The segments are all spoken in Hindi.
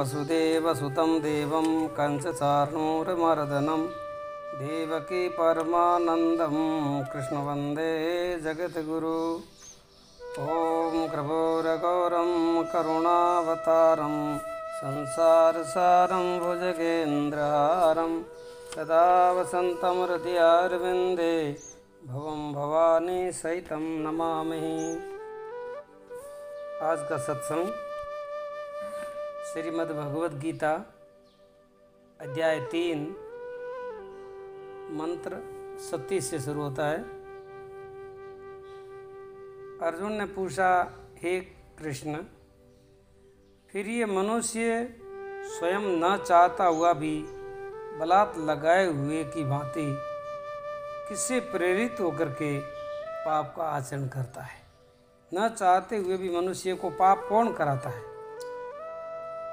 वसुदेवसुतं देवं कंसचाणूरमर्दनं देवकी परमानन्दं कृष्ण वन्दे जगद्गुरु। ॐ कृपोरगौरं करुणावतारं संसारसारं भुजगेन्द्रहारं सदा वसन्तं हृदयारविन्दे भवं भवानी सहितं नमामि। आज का सत्संग श्रीमद् भगवद गीता अध्याय 3 मंत्र 37 से शुरू होता है। अर्जुन ने पूछा, हे कृष्ण, फिर ये मनुष्य स्वयं न चाहता हुआ भी बलात् लगाए हुए की भांति किससे प्रेरित होकर के पाप का आचरण करता है? न चाहते हुए भी मनुष्य को पाप कौन कराता है?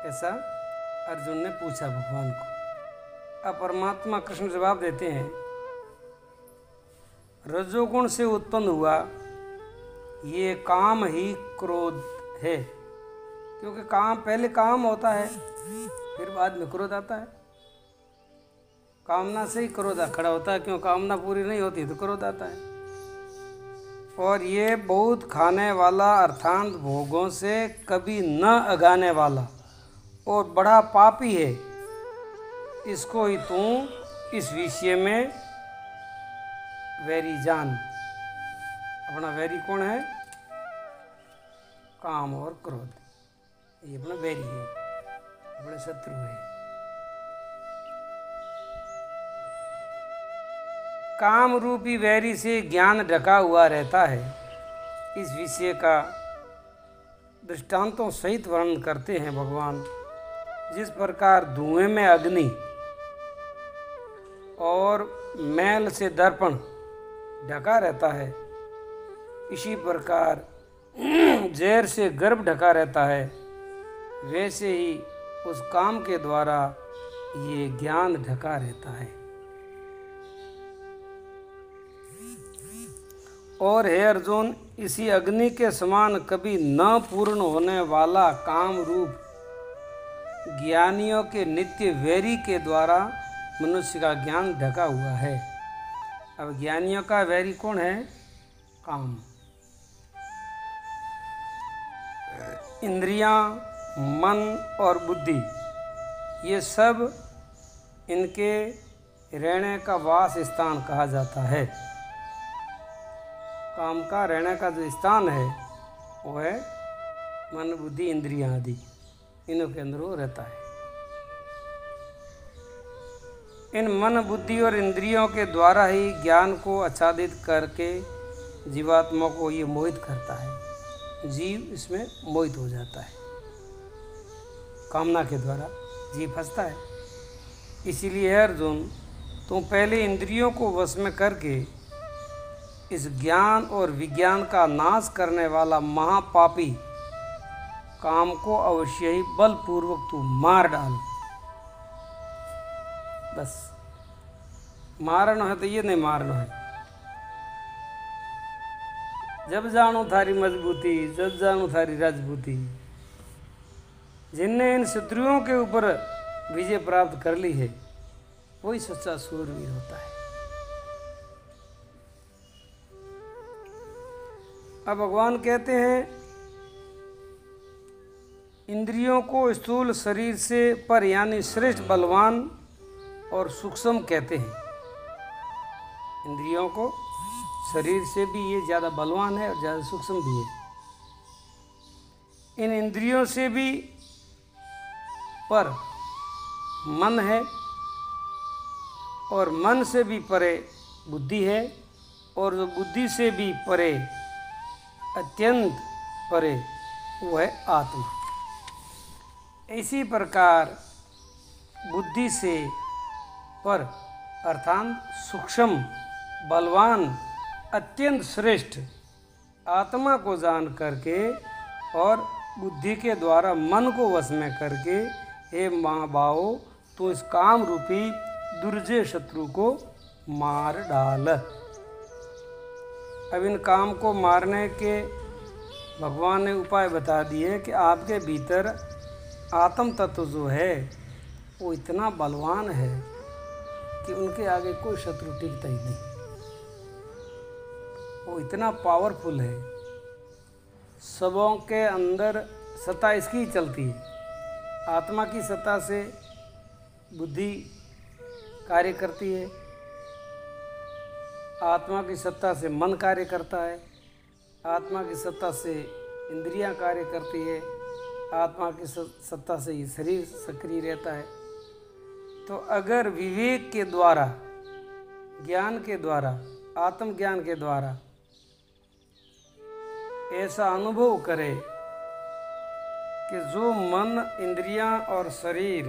ऐसा अर्जुन ने पूछा भगवान को। अब परमात्मा कृष्ण जवाब देते हैं, रजोगुण से उत्पन्न हुआ ये काम ही क्रोध है। क्योंकि पहले काम होता है, फिर बाद में क्रोध आता है। कामना से ही क्रोध खड़ा होता है, क्यों? कामना पूरी नहीं होती तो क्रोध आता है। और ये बहुत खाने वाला अर्थात भोगों से कभी न अगाने वाला और बड़ा पापी है। इसको ही तू इस विषय में वैरी जान। अपना वैरी कौन है? काम और क्रोध, ये अपना वैरी है, अपने शत्रु है। काम रूपी वैरी से ज्ञान ढका हुआ रहता है। इस विषय का दृष्टांतों सहित वर्णन करते हैं भगवान। जिस प्रकार धुएं में अग्नि और मैल से दर्पण ढका रहता है, इसी प्रकार जहर से गर्भ ढका रहता है, वैसे ही उस काम के द्वारा ये ज्ञान ढका रहता है। और हे अर्जुन, इसी अग्नि के समान कभी न पूर्ण होने वाला काम रूप ज्ञानियों के नित्य वैरी के द्वारा मनुष्य का ज्ञान ढका हुआ है। अब ज्ञानियों का वैरी कौन है? काम। इंद्रियां, मन और बुद्धि, ये सब इनके रहने का वास स्थान कहा जाता है। काम का रहने का जो स्थान है वो है मन, बुद्धि, इंद्रियां आदि, इनों के अंदर वो रहता है। इन मन, बुद्धि और इंद्रियों के द्वारा ही ज्ञान को आच्छादित करके जीवात्मा को ये मोहित करता है। जीव इसमें मोहित हो जाता है। कामना के द्वारा जीव फंसता है। इसीलिए अर्जुन, तुम पहले इंद्रियों को वश में करके इस ज्ञान और विज्ञान का नाश करने वाला महापापी काम को अवश्य ही बलपूर्वक तू मार डाल। बस मारना है तो ये नहीं मारना है। जब जानू थारी मजबूती, जब जानू थारी राजपूती। जिनने इन शत्रुओं के ऊपर विजय प्राप्त कर ली है, वही सच्चा सूरवीर होता है। अब भगवान कहते हैं, इंद्रियों को स्थूल शरीर से पर यानी श्रेष्ठ बलवान और सूक्ष्म कहते हैं। इंद्रियों को शरीर से भी ये ज़्यादा बलवान है और ज़्यादा सूक्ष्म भी है। इन इंद्रियों से भी पर मन है और मन से भी परे बुद्धि है और जो बुद्धि से भी परे, अत्यंत परे, वो है आत्मा। इसी प्रकार बुद्धि से पर अर्थात सूक्ष्म, बलवान, अत्यंत श्रेष्ठ आत्मा को जान करके और बुद्धि के द्वारा मन को वश में करके, हे महाबाहो, तू इस काम रूपी दुर्जय शत्रु को मार डाल। अब इन काम को मारने के भगवान ने उपाय बता दिए कि आपके भीतर आत्म तत्व जो है वो इतना बलवान है कि उनके आगे कोई शत्रु टिकता ही नहीं। वो इतना पावरफुल है, सबों के अंदर सत्ता इसकी ही चलती है। आत्मा की सत्ता से बुद्धि कार्य करती है, आत्मा की सत्ता से मन कार्य करता है, आत्मा की सत्ता से इंद्रियां कार्य करती है, आत्मा की सत्ता से ये शरीर सक्रिय रहता है। तो अगर विवेक के द्वारा, ज्ञान के द्वारा, आत्मज्ञान के द्वारा ऐसा अनुभव करे कि जो मन, इंद्रियां और शरीर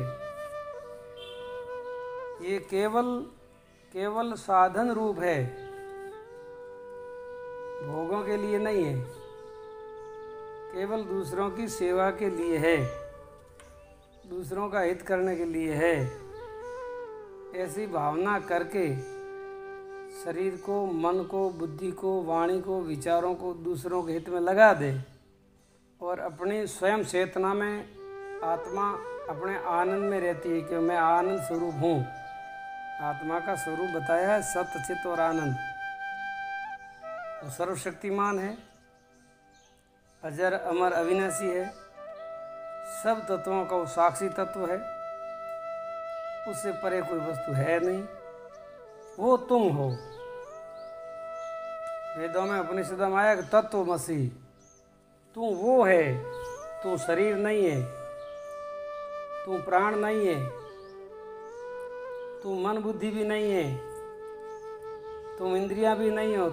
ये केवल साधन रूप है, भोगों के लिए नहीं है, केवल दूसरों की सेवा के लिए है, दूसरों का हित करने के लिए है, ऐसी भावना करके शरीर को, मन को, बुद्धि को, वाणी को, विचारों को दूसरों के हित में लगा दे और अपनी स्वयं चेतना में आत्मा अपने आनंद में रहती है कि मैं आनंद स्वरूप हूँ। आत्मा का स्वरूप बताया है सत्य, चित्त और आनंद। वो सर्वशक्तिमान है, अजर अमर अविनाशी है, सब तत्वों का वो साक्षी तत्व है, उससे परे कोई वस्तु है नहीं। वो तुम हो। वेदों में, उपनिषदों में आया कि तत्वमसि, तू वो है, तू शरीर नहीं है, तू प्राण नहीं है, तू मन बुद्धि भी नहीं है, तुम इंद्रियां भी नहीं हो।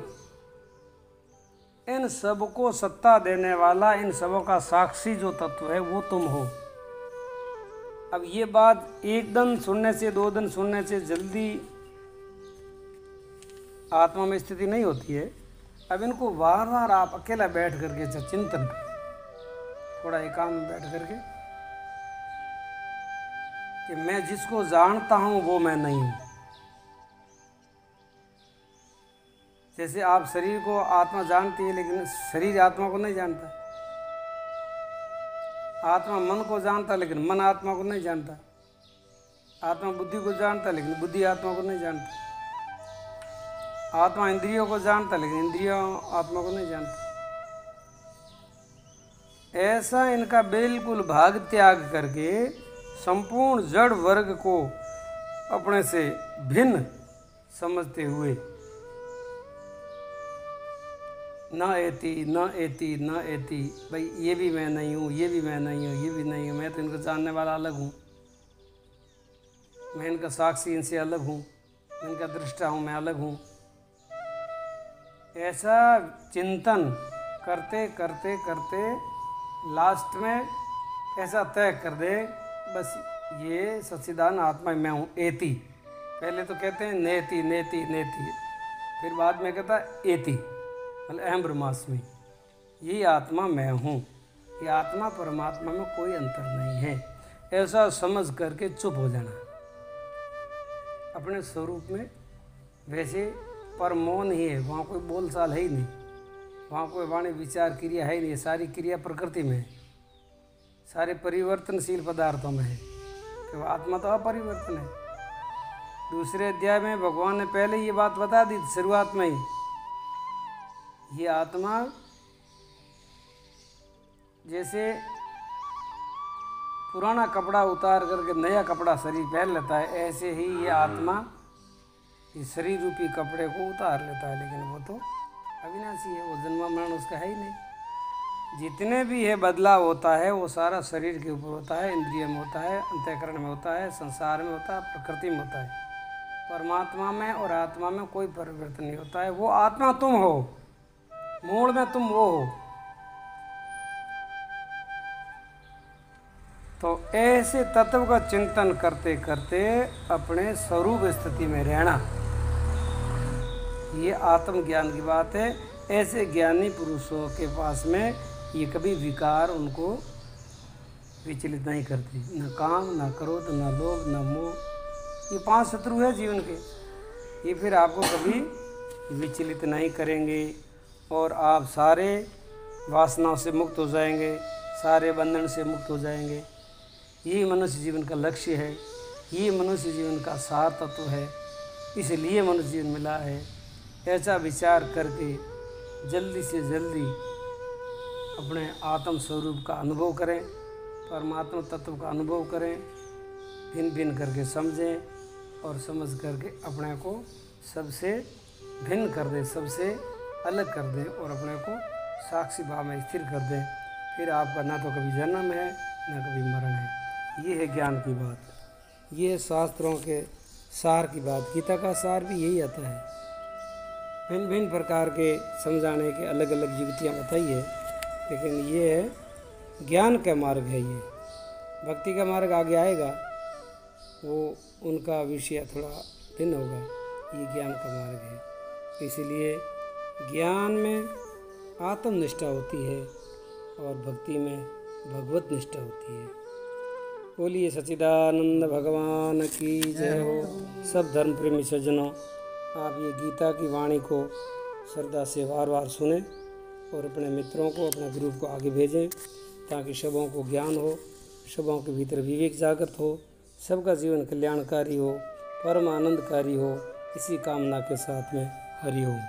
इन सबको सत्ता देने वाला, इन सबों का साक्षी जो तत्व है वो तुम हो। अब ये बात एक दिन सुनने से, दो दिन सुनने से जल्दी आत्मा में स्थिति नहीं होती है। अब इनको बार बार आप अकेला बैठ करके चिंतन करें, थोड़ा एकांत में बैठ करके कि मैं जिसको जानता हूँ वो मैं नहीं हूँ। जैसे आप शरीर को आत्मा जानती है लेकिन शरीर आत्मा को नहीं जानता, आत्मा मन को जानता लेकिन मन आत्मा को नहीं जानता, आत्मा बुद्धि को जानता लेकिन बुद्धि आत्मा को नहीं जानता, आत्मा इंद्रियों को जानता लेकिन इंद्रियों आत्मा को नहीं जानता। ऐसा इनका बिल्कुल भाग त्याग करके संपूर्ण जड़ वर्ग को अपने से भिन्न समझते हुए न एति न एति न एति, भाई ये भी मैं नहीं हूँ, ये भी मैं नहीं हूँ, ये भी नहीं हूँ, मैं तो इनको जानने वाला अलग हूँ, मैं इनका साक्षी इनसे अलग हूँ, मैं इनका दृष्टा हूँ, मैं अलग हूँ। ऐसा चिंतन करते करते करते लास्ट में ऐसा तय कर दे, बस ये सच्चिदानंद आत्मा मैं हूँ। एति, पहले तो कहते हैं नेति नेति नेति, फिर बाद में कहता एति, मतलब अहम ब्रह्मास्मि, यही आत्मा मैं हूँ। ये आत्मा परमात्मा में कोई अंतर नहीं है। ऐसा समझ करके चुप हो जाना अपने स्वरूप में। वैसे पर मौन ही है, वहाँ कोई बोलचाल है ही नहीं, वहाँ कोई वाणी विचार क्रिया है ही नहीं, सारी क्रिया प्रकृति में है, सारे परिवर्तनशील पदार्थों में है, तो आत्मा तो अपरिवर्तन है। दूसरे अध्याय में भगवान ने पहले ये बात बता दी शुरुआत में ही, ये आत्मा जैसे पुराना कपड़ा उतार करके नया कपड़ा शरीर पहन लेता है, ऐसे ही ये आत्मा इस शरीर रूपी कपड़े को उतार लेता है, लेकिन वो तो अविनाशी है, वो जन्म मरण उसका है ही नहीं। जितने भी है बदलाव होता है वो सारा शरीर के ऊपर होता है, इंद्रिय में होता है, अंतःकरण में होता है, संसार में होता है, प्रकृति में होता है। परमात्मा में और आत्मा में कोई परिवर्तन नहीं होता है। वो आत्मा तुम हो, मूल में तुम वो हो। तो ऐसे तत्व का चिंतन करते करते अपने स्वरूप स्थिति में रहना, ये आत्मज्ञान की बात है। ऐसे ज्ञानी पुरुषों के पास में ये कभी विकार उनको विचलित नहीं करती, न काम, न क्रोध, न लोभ, न मोह। ये 5 शत्रु है जीवन के, ये फिर आपको कभी विचलित नहीं करेंगे और आप सारे वासनाओं से मुक्त हो जाएंगे, सारे बंधन से मुक्त हो जाएंगे। यही मनुष्य जीवन का लक्ष्य है, ये मनुष्य जीवन का सार तत्व है, इसलिए मनुष्य जीवन मिला है। ऐसा विचार करके जल्दी से जल्दी अपने आत्म स्वरूप का अनुभव करें, परमात्मा तत्व का अनुभव करें, भिन्न भिन्न करके समझें और समझ करके अपने को सबसे भिन्न कर दें, सबसे अलग कर दें और अपने को साक्षी भाव में स्थिर कर दें। फिर आपका ना तो कभी जन्म है ना कभी मरण है। ये है ज्ञान की बात, ये है शास्त्रों के सार की बात। गीता का सार भी यही आता है। भिन्न भिन्न प्रकार के समझाने के अलग अलग युक्तियाँ बताई है, लेकिन ये है ज्ञान का मार्ग है। ये भक्ति का मार्ग आगे आएगा, वो उनका विषय थोड़ा भिन्न होगा। ये ज्ञान का मार्ग है। इसीलिए ज्ञान में आत्मनिष्ठा होती है और भक्ति में भगवत निष्ठा होती है। बोलिए सच्चिदानंद भगवान की जय हो। सब धर्म प्रेमी सज्जनों, आप ये गीता की वाणी को श्रद्धा से बार बार सुने और अपने मित्रों को, अपने ग्रुप को आगे भेजें, ताकि सबों को ज्ञान हो, सबों के भीतर विवेक जागृत हो, सबका जीवन कल्याणकारी हो, परम आनंदकारी हो। इसी कामना के साथ में हरि ओम।